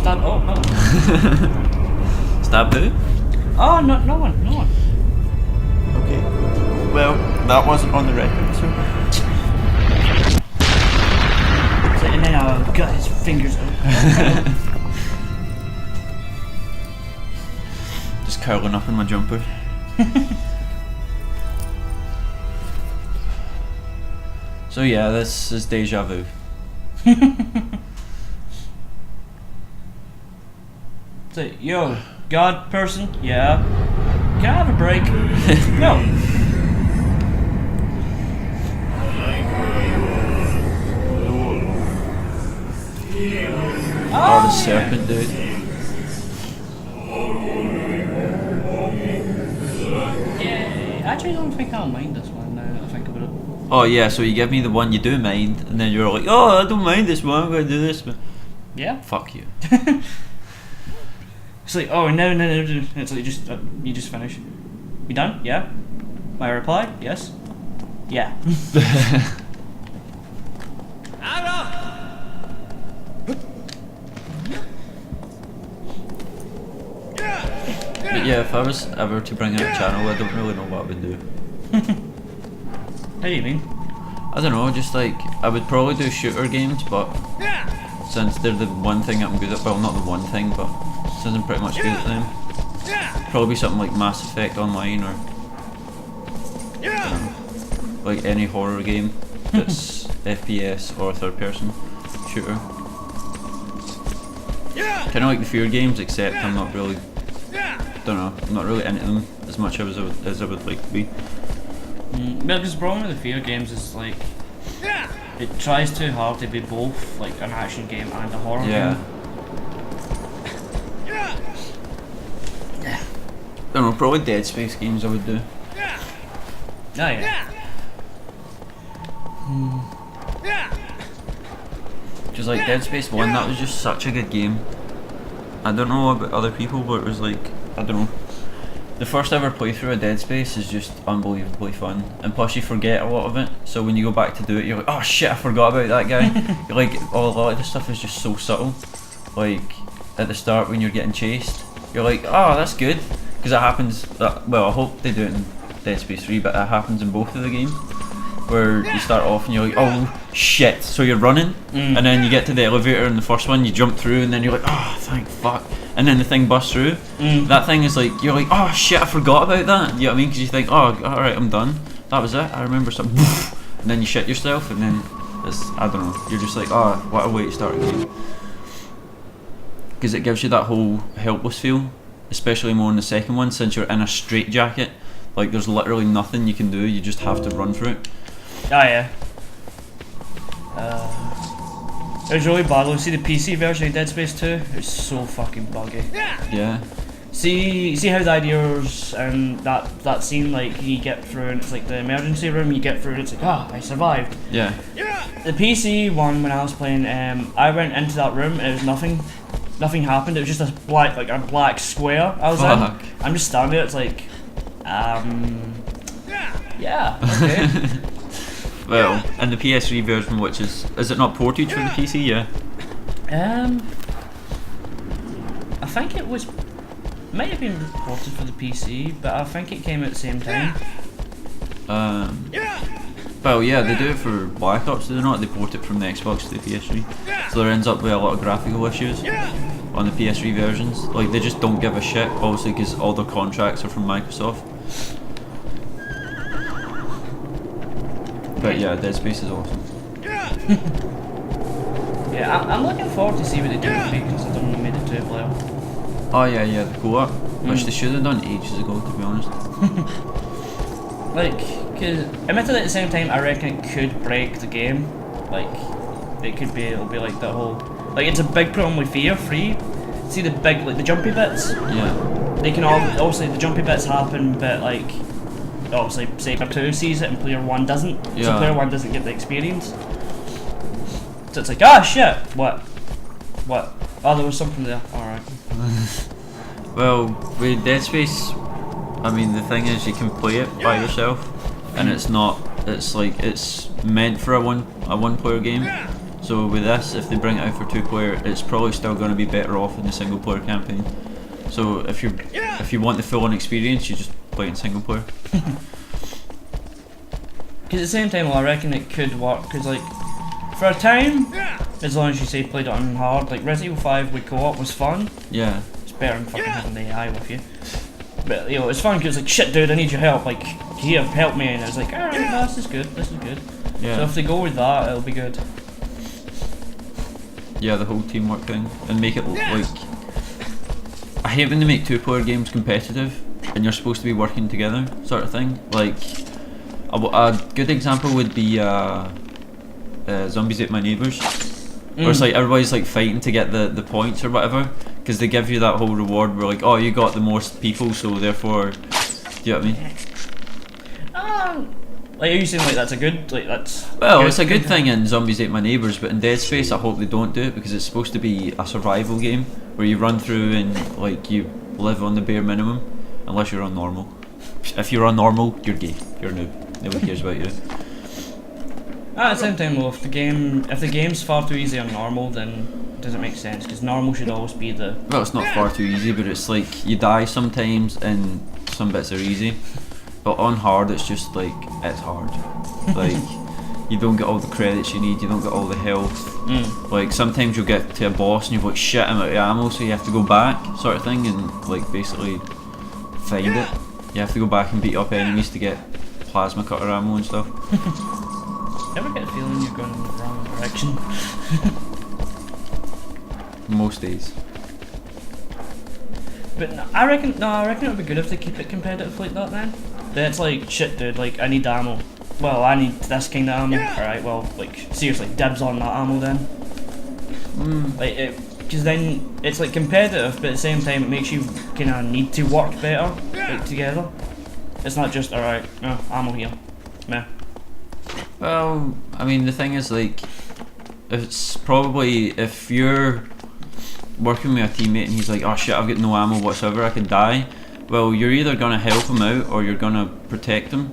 Stab. Oh, no. Stab who? Oh, no one. Okay. Well, that wasn't on the record, so. And then I got his fingers out. Just curling up in my jumper. So yeah, this is deja vu. So, yo, God person, yeah. Can I have a break? No. Oh, the serpent dude. Yeah, I actually don't think I'll mind this one now that I think about it. Oh yeah, so you give me the one you do mind, and then you're like, oh, I don't mind this one, I'm gonna do this. But Yeah. fuck you. It's like, oh, no. It's like, you just finish. You done? Yeah. My reply? Yes. Yeah. But yeah, if I was ever to bring out a channel, I don't really know what I would do. How do you mean? I don't know, just like, I would probably do shooter games, but since they're the one thing I'm good at, well, not the one thing, but since I'm pretty much good at them, probably something like Mass Effect Online or like any horror game that's FPS or third person shooter. Kind of like the fear games, except I'm not really, don't know, I'm not really into them as much as I would like to be. Well, because the problem with the fear games is like it tries too hard to be both like an action game and a horror game. I don't know, probably Dead Space games I would do. Oh yeah. Just like Dead Space 1, that was just such a good game. I don't know about other people, but it was like, I don't know. The first ever playthrough of Dead Space is just unbelievably fun, and plus you forget a lot of it, so when you go back to do it you're like, oh shit, I forgot about that guy. You're like, oh, a lot of this stuff is just so subtle. Like, at the start when you're getting chased, you're like, oh, that's good, because it happens, well, I hope they do it in Dead Space 3, but it happens in both of the games, where you start off and you're like, oh shit, so you're running, and then you get to the elevator in the first one, you jump through, and then you're like, oh, thank fuck. And then the thing busts through. That thing is like, you're like, oh shit, I forgot about that. You know what I mean? Because you think, oh, alright, I'm done. That was it. I remember something. And then you shit yourself, and then it's, I don't know. You're just like, oh, what a way to start a game. Because it gives you that whole helpless feel, especially more in the second one, since you're in a straitjacket. Like, there's literally nothing you can do. You just have to run through it. Oh yeah. It was really bad. See the PC version of Dead Space 2? It's so fucking buggy. Yeah. See how the ideas and that scene, like you get through and it's like the emergency room, you get through and it's like, ah, I survived. Yeah. The PC one, when I was playing, I went into that room and it was nothing happened. It was just a black square I was in. I'm just standing there. It's like, yeah, okay. Well, and the PS3 version, which is it not ported for the PC? Yeah. I think it might have been ported for the PC, but I think it came at the same time. Well, yeah, they do it for Black Ops, do they not? They port it from the Xbox to the PS3. So there ends up with a lot of graphical issues on the PS3 versions. Like, they just don't give a shit, obviously, because all their contracts are from Microsoft. But yeah, Dead Space is awesome. Yeah, I'm looking forward to see what they do with me, because I don't know, made it 2-player. Oh yeah, the co-op, which they should have done ages ago, to be honest. Like, because admittedly at the same time, I reckon it could break the game. Like, it'll be like that whole, like, it's a big problem with Fear 3. See the big, like the jumpy bits? Yeah. They can obviously the jumpy bits happen, but like, obviously, say player 2 sees it and player 1 doesn't, so player 1 doesn't get the experience. So it's like, ah shit, what? Oh, there was something there, alright. Well, with Dead Space, I mean, the thing is you can play it by yourself, and it's like, it's meant for a one player game, So with this, if they bring it out for 2-player, it's probably still going to be better off in the single player campaign. So if you want the full-on experience, you just play in single player. Because at the same time, well, I reckon it could work. Because like, for a time, as long as you say played it on hard, like Resident Evil 5 with co-op was fun. Yeah. It's better than fucking having the AI with you. But you know, it's fun because like, shit, dude, I need your help. Like, here, help me, and it's like, alright, no, this is good. This is good. Yeah. So if they go with that, it'll be good. Yeah, the whole teamwork thing, and make it like. I hate when they make 2-player games competitive, and you're supposed to be working together, sort of thing. Like, a good example would be Zombies Ate My Neighbours, where it's like everybody's like fighting to get the points or whatever, because they give you that whole reward where like, oh, you got the most people, so therefore, do you know what I mean? Like, are you saying like that's a good, like that's... Well, it's a good thing in Zombies Ate My Neighbours, but in Dead Space I hope they don't do it, because it's supposed to be a survival game where you run through and like you live on the bare minimum, unless you're on normal. If you're on normal, you're gay, you're a noob, nobody cares about you. At the same time though, if the game's far too easy on normal, then it doesn't make sense, because normal should always be the... Well, it's not far too easy, but it's like you die sometimes and some bits are easy. But on hard, it's just like, it's hard. Like, you don't get all the credits you need, you don't get all the health. Like, sometimes you'll get to a boss and you've like, shit, I'm out of ammo, so you have to go back, sort of thing, and like, basically find it. You have to go back and beat up enemies to get plasma cutter ammo and stuff. Ever get a feeling you're going in the wrong direction? Most days. But I reckon it would be good if they keep it competitive like that then. It's like, shit dude, like I need ammo. Well, I need this kind of ammo. Alright, well, like seriously, dibs on that ammo then. Like, because then it's like competitive, but at the same time it makes you kind of need to work better, like together. It's not just, alright, ammo here. Meh. Well, I mean, the thing is, like, it's probably if you're working with a teammate and he's like, oh shit, I've got no ammo whatsoever, I could die. Well, you're either gonna help him out or you're gonna protect him,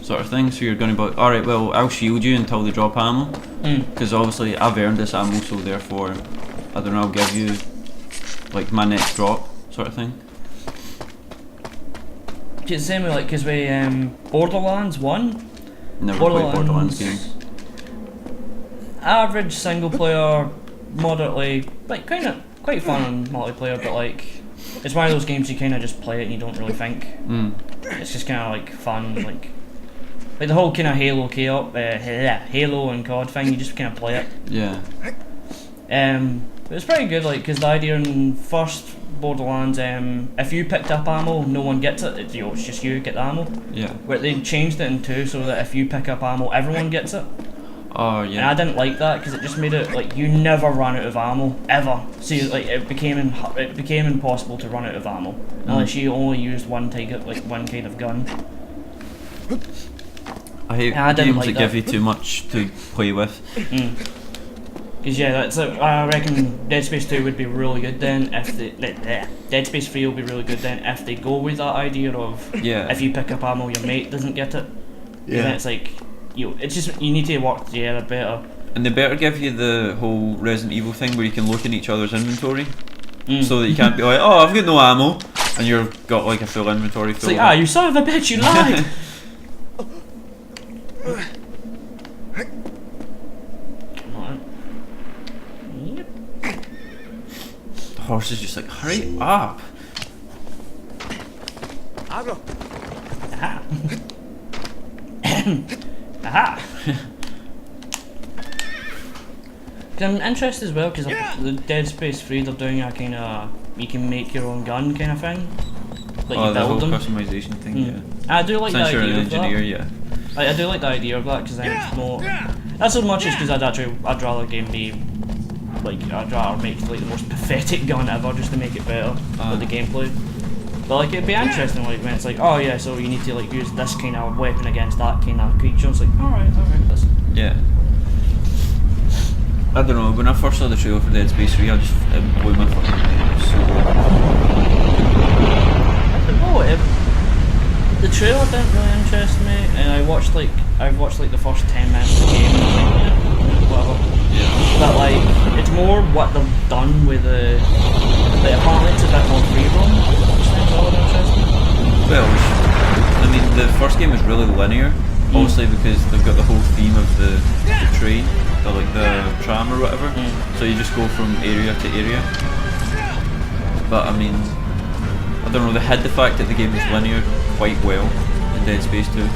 sort of thing. So you're gonna be like, alright, well, I'll shield you until they drop ammo. Because obviously I've earned this ammo, so therefore, I don't know, I'll give you, like, my next drop, sort of thing. It's the same way, like, because we, Borderlands 1. Never played Borderlands games. Average single player, moderately, like, quite fun on multiplayer, but like, it's one of those games you kind of just play it and you don't really think. It's just kind of like fun, like the whole kind of Halo Halo and COD thing. You just kind of play it. Yeah. But it's pretty good, like, because the idea in first Borderlands, if you picked up ammo, no one gets it. It's just you get the ammo. Yeah. But they changed it in 2 so that if you pick up ammo, everyone gets it. Oh yeah. And I didn't like that because it just made it like you never run out of ammo ever. See, like it became impossible to run out of ammo unless you only used one kind of gun. I hate games that give you too much to play with. Because yeah, that's I reckon Dead Space 2 would be really good then if Dead Space 3 will be really good then if they go with that idea of if you pick up ammo, your mate doesn't get it. Yeah. Then it's like. It's just you need to work together better. And they better give you the whole Resident Evil thing where you can look in each other's inventory, so that you can't be like, oh, I've got no ammo, and you've got like a full inventory full. It's like, you son of a bitch, you lied. Come on. Yep. The horse is just like, hurry up. Aha. Aha! I'm interested as well because the Dead Space 3 they're doing a kind of you can make your own gun kind of thing. Like you build the whole them. customization thing. I do like the idea you're an of engineer, that. I do like the idea of that because then it's more. Not so much as because I'd rather game be like I'd rather make like the most pathetic gun ever just to make it better with the gameplay. But like it'd be interesting like when it's like, oh yeah, so you need to like use this kind of weapon against that kind of creature. It's like, alright, that's yeah. I don't know, when I first saw the trailer for Dead Space 3 it blew my fucking mind. So I don't know, the trailer didn't really interest me and I've watched like the first 10 minutes of the game and I'm like, whatever. Yeah. what they've done with the. Like, apparently it's a bit more free roam. Well, I mean, the first game is really linear, obviously because they've got the whole theme of the train, the tram or whatever. So you just go from area to area. But I mean, I don't know. They had the fact that the game is linear quite well in Dead Space 2.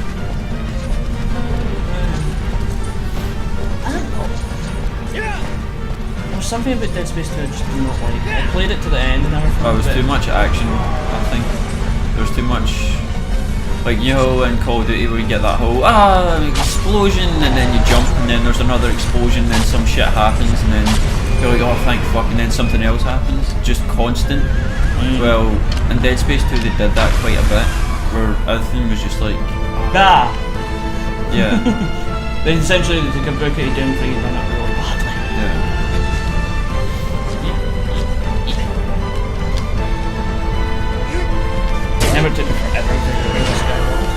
There's something about Dead Space 2 I just do not like. I played it to the end and everything. Oh, it was too much action, I think. There was too much, like, you know, in Call of Duty where you get that whole, explosion, and then you jump, and then there's another explosion, and then some shit happens, and then you're like, oh, thank fuck, and then something else happens. Just constant. Well, in Dead Space 2 they did that quite a bit, where everything was just like... Yeah. They essentially took a book at you doing things and done it really badly. Yeah. Never took me forever to figure out this guy was.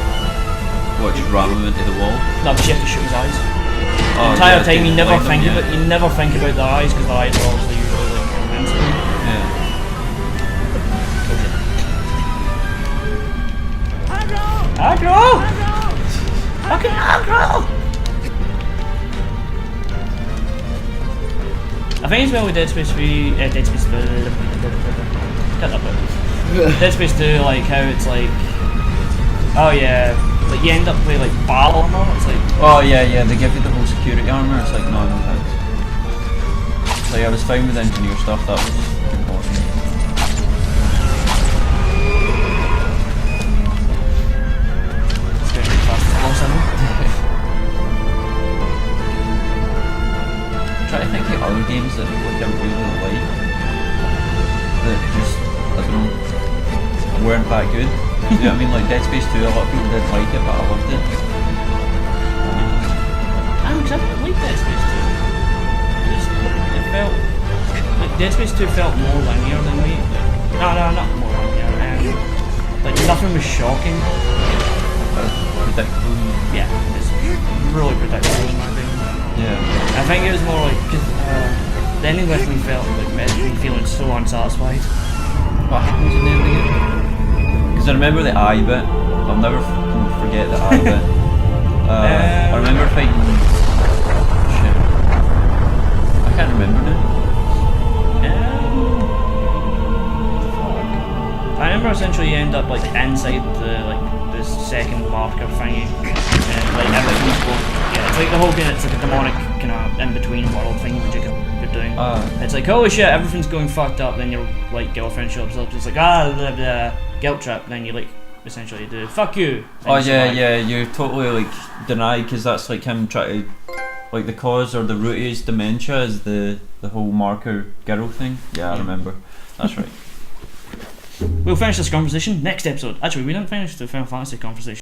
What, just ram him into the wall? No, but you have to shoot his eyes. Oh, The entire yeah, time you never think them, about you never think about the eyes because the eyes are obviously usually like invincible. Yeah. Aggro! Fucking aggro! I think it's well with Dead Space 3, Dead Space cut that bit. Dead Space 2, like how it's like, oh yeah, like you end up with like battle armor. It's like, oh yeah, they give you the whole security armor. It's like no thanks. Like I was fine with engineer stuff. That was important. it's going really fast. Close, I know. Try to think of other games that like I really like that just I don't know weren't that good. You know what I mean? Like Dead Space 2, a lot of people didn't like it, but I loved it. I didn't like Dead Space 2. It felt like Dead Space 2 felt more linear than me. No, not more linear. Like nothing was shocking. Predictable. Yeah, it's really predictable in my opinion. Yeah. I think it was more like because the ending definitely felt like me feeling so unsatisfied. What happens in the end again? Because I remember the eye bit. I'll never forget the eye bit. I remember fighting. Shit. I can't remember now. I remember essentially you end up like inside the second marker thingy, and like everything's going. Yeah, it's like the whole game. It's like a demonic kind of in between world thing that you're doing. It's like holy shit, everything's going fucked up. Then your like girlfriend shows up. It's like blah, blah, guilt trip. Then you like essentially do fuck you. Oh yeah, you totally like deny because that's like him trying to like the cause or the root of his dementia is the whole marker girl thing. Yeah, I remember. That's right. We'll finish this conversation next episode. Actually, we didn't finish the Final Fantasy conversation.